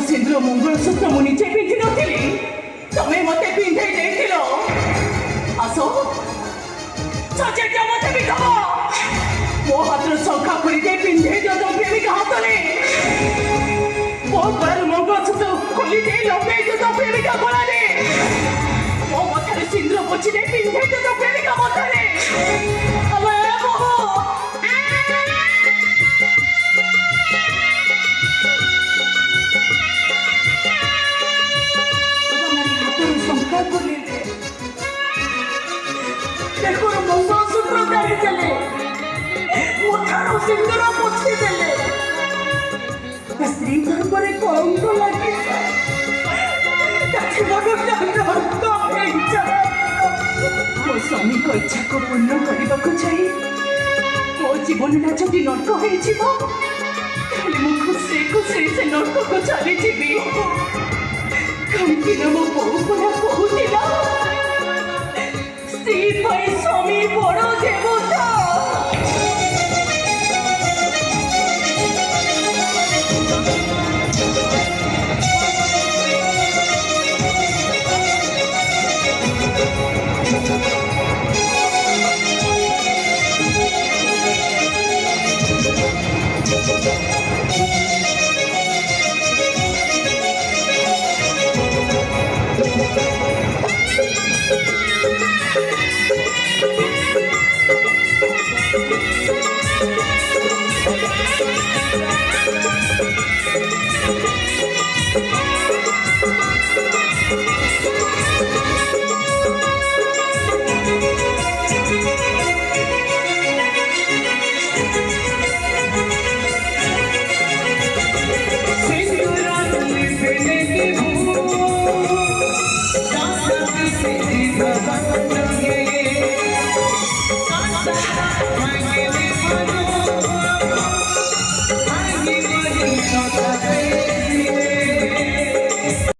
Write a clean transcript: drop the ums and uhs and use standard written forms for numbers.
सिंदूर मंगलसूत्र मु निजे पिंधि नथिली तमे मते पिंधै देथिलो आसो सचे क्या मते भी कहो मो हाथ शंखा खुली दे पिंधै जो तो प्रेमिका हाथले मो घर मंगलसूत्र खुली दे लंबे जो तो प्रेमिका गलारे मो मथे सिंदूर पोछि दे पिंधै जो तो प्रेमिका मथले अबे बहो सिंदूर पोछि देले स्त्री धर्म पर कलंक लगे मो स्वामी को इच्छा को पूर्ण करने को चाहिए मो जीवन जदि नर्क हो खुशी खुशी से नर्क को चली जीवी कहीं मो बो पूरा कहूला स्त्री स्वामी बड़ देवता My